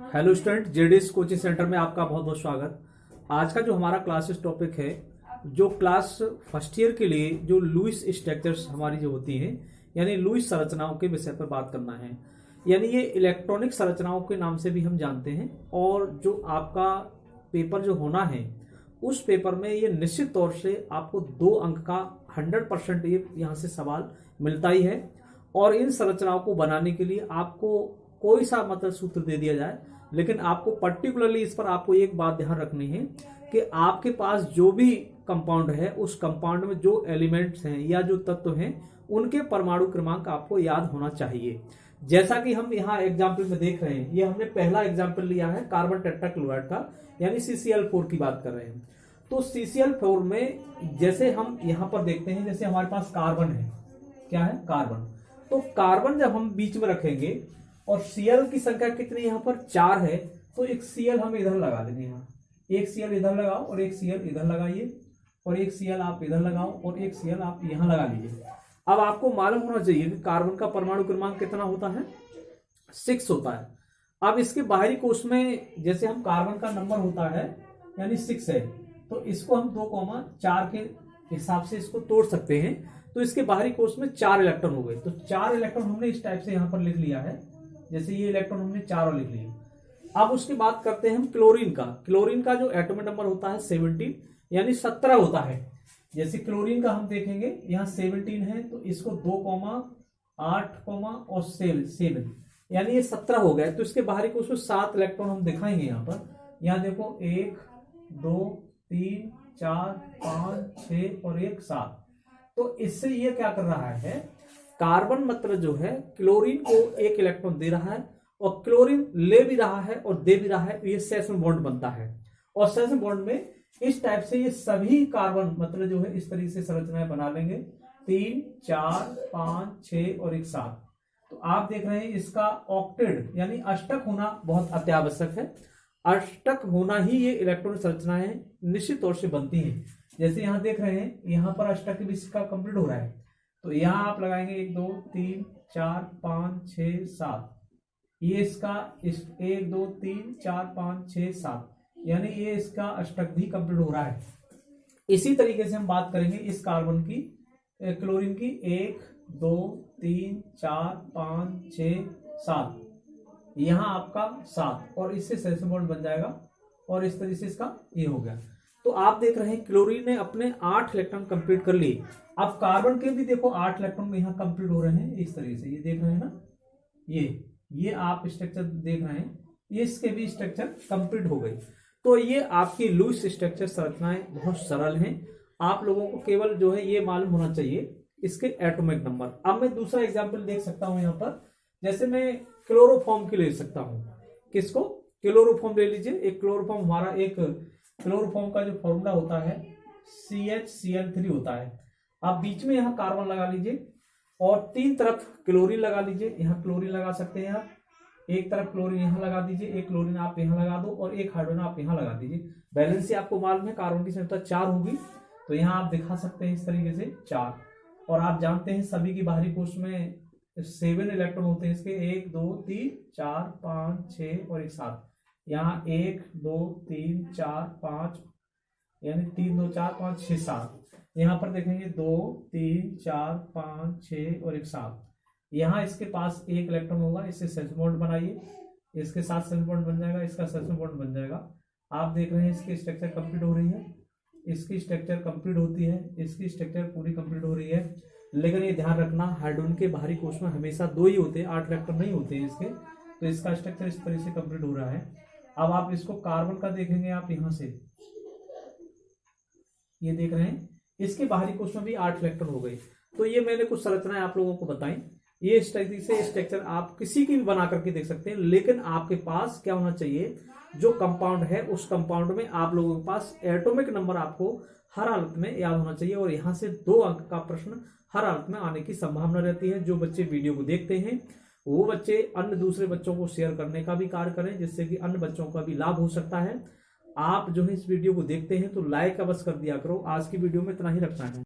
Hello student, JDS coaching centre में आपका बहुत बहुत स्वागत। आज का जो हमारा क्लासेस टॉपिक है, जो क्लास फर्स्ट ईयर के लिए जो लुईस स्ट्रक्चर्स हमारी जो होती हैं, यानी लुईस संरचनाओं के विषय पर बात करना है। यानी ये इलेक्ट्रॉनिक संरचनाओं के नाम से भी हम जानते हैं। और जो आपका पेपर जो होना है, उस पेपर में ये निश्चित तौर से आपको 2 अंक का 100% ये यहाँ से सवाल मिलता ही है। और इन संरचनाओं को बनाने के लिए आपको कोई सा मतलब सूत्र दे दिया जाए, लेकिन आपको पर्टिकुलरली इस पर आपको एक बात ध्यान रखनी है कि आपके पास जो भी कंपाउंड है, उस कंपाउंड में जो एलिमेंट्स हैं या जो तत्व हैं, उनके परमाणु क्रमांक आपको याद होना चाहिए। जैसा कि हम यहाँ एग्जाम्पल में देख रहे हैं, ये हमने पहला एग्जाम्पल लिया है कार्बन टेट्राक्लोराइड का, यानी CCl4 की बात कर रहे हैं। तो CCl4 में जैसे हम यहाँ पर देखते हैं, जैसे हमारे पास कार्बन है, क्या है, कार्बन। तो कार्बन जब हम बीच में रखेंगे और Cl की संख्या कितनी यहाँ पर 4 है, तो एक Cl हम इधर लगा देंगे। यहाँ एक Cl इधर लगाओ और एक Cl इधर लगाइए, और एक Cl आप इधर लगाओ और एक Cl आप यहाँ लगा लीजिए। अब आपको मालूम होना चाहिए कि कार्बन का परमाणु क्रमांक कितना होता है, 6 होता है। अब इसके बाहरी कोश में जैसे हम कार्बन का नंबर होता है यानी 6 है, तो इसको हम 2,4 के हिसाब से इसको तोड़ सकते हैं। तो इसके बाहरी कोश में 4 इलेक्ट्रॉन हो गए। तो 4 इलेक्ट्रॉन हमने इस टाइप से यहाँ पर लिख लिया है, जैसे ये इलेक्ट्रॉन हमने 4 लिख लिए। अब उसकी बात करते हैं हम क्लोरीन का। क्लोरीन का जो एटॉमिक नंबर होता है 17, यानी 17 होता है। जैसे क्लोरीन का हम देखेंगे, यहाँ 17 है, तो इसको 2,8, और 7 यानी ये 17 हो गए। तो इसके बाहरी कोश में 7 इलेक्ट्रॉन हम दिखाएंगे यहाँ पर। यहाँ देखो 1, 2, 3, 4, 5, 6 और 1, 7। तो इससे ये क्या कर रहा है, कार्बन मतलब जो है क्लोरीन को 1 इलेक्ट्रॉन दे रहा है, और क्लोरीन ले भी रहा है और दे भी रहा है। ये सेशन बॉन्ड बनता है, और सेशन बॉन्ड में इस टाइप से ये सभी कार्बन मतलब जो है इस तरीके से संरचनाएं बना लेंगे, 3, 4, 5, 6 और 1, 7। तो आप देख रहे हैं इसका ऑक्टेट यानी अष्टक होना बहुत अत्यावश्यक है। अष्टक होना ही ये इलेक्ट्रॉनिक संरचनाएं निश्चित तौर से बनती हैं। जैसे यहाँ देख रहे हैं, यहाँ पर अष्टक भी इसका कंप्लीट हो रहा है, तो यहाँ आप लगाएंगे 1, 2, 3, 4, 5, 6, 7। ये इसका 1, 2, 3, 4, 5, 6, 7, यानी ये इसका अष्टक भी कंप्लीट हो रहा है। इसी तरीके से हम बात करेंगे इस कार्बन की, क्लोरीन की, 1, 2, 3, 4, 5, 6, 7। यहाँ आपका 7, और इससे सेशन बॉन्ड बन जाएगा, और इस तरीके से इसका ये हो गया। तो आप देख रहे हैं क्लोरीन ने अपने 8 इलेक्ट्रॉन कंप्लीट कर लिए। अब कार्बन के भी देखो 8 इलेक्ट्रॉन यहाँ कंप्लीट हो रहे हैं इस तरीके से, ये देख रहे हैं ना, ये आप स्ट्रक्चर देख रहे हैं, ये इसके भी स्ट्रक्चर कंप्लीट हो गई। तो ये आपकी लुईस स्ट्रक्चर संरचनाएं बहुत सरल हैं। आप लोगों को केवल जो है ये मालूम होना चाहिए इसके एटॉमिक नंबर। अब मैं दूसरा एग्जाम्पल देख सकता हूं यहाँ पर, जैसे मैं क्लोरोफॉर्म की ले सकता हूं। किसको, क्लोरोफॉर्म ले लीजिए। एक क्लोरोफॉर्म हमारा, एक क्लोरोफॉर्म का जो फॉर्मूला होता है CHCl3 होता है। आप बीच में यहाँ कार्बन लगा लीजिए और 3 तरफ क्लोरीन लगा लीजिए। यहाँ क्लोरीन लगा सकते हैं आप, एक तरफ क्लोरीन यहाँ लगा दीजिए, एक क्लोरीन आप यहाँ लगा दो, और एक हाइड्रोजन आप यहाँ लगा दीजिए। बैलेंस से आपको मालूम है कार्बन की संख्या 4 होगी, तो यहाँ आप दिखा सकते हैं इस तरीके से 4। और आप जानते हैं सभी की बाहरी कोश में 7 इलेक्ट्रॉन होते हैं इसके, 1, 2, 3, 4, 5, 6 और 1, 7। यहाँ 1, 2, 3, 4, 5, यानी 3, 2, 4, 5, 6, 7। यहाँ पर देखेंगे 2, 3, 4, 5, 6 और 1, 7। यहाँ इसके पास 1 इलेक्ट्रॉन होगा, इससे सेशन बॉन्ड बनाइए, इसके साथ सेशन बॉन्ड बन जाएगा, इसका सेशन बॉन्ड बन जाएगा। आप देख रहे हैं इसकी स्ट्रक्चर कंप्लीट हो रही है, इसकी स्ट्रक्चर कंप्लीट होती है, इसकी स्ट्रक्चर पूरी कंप्लीट हो रही है। लेकिन ये ध्यान रखना, हाइड्रोजन के बाहरी कोश में हमेशा 2 ही होते हैं, 8 इलेक्ट्रॉन नहीं होते हैं इसके। तो इसका स्ट्रक्चर इस तरह से कंप्लीट हो रहा है। अब आप इसको कार्बन का देखेंगे, आप यहाँ से ये देख रहे हैं, इसके बाहरी कोश में भी 8 इलेक्ट्रॉन हो गए। तो ये मैंने कुछ संरचनाएं आप लोगों को बताई। ये स्ट्रक्चर आप किसी की भी बना करके देख सकते हैं, लेकिन आपके पास क्या होना चाहिए, जो कंपाउंड है उस कंपाउंड में आप लोगों के पास एटॉमिक नंबर आपको हर हालत में याद होना चाहिए। और यहाँ से 2 अंक का प्रश्न हर हालत में आने की संभावना रहती है। जो बच्चे वीडियो को देखते हैं वो बच्चे अन्य दूसरे बच्चों को शेयर करने का भी कार्य करें, जिससे कि अन्य बच्चों का भी लाभ हो सकता है। आप जो है इस वीडियो को देखते हैं तो लाइक अवश्य कर दिया करो। आज की वीडियो में इतना ही रखना है।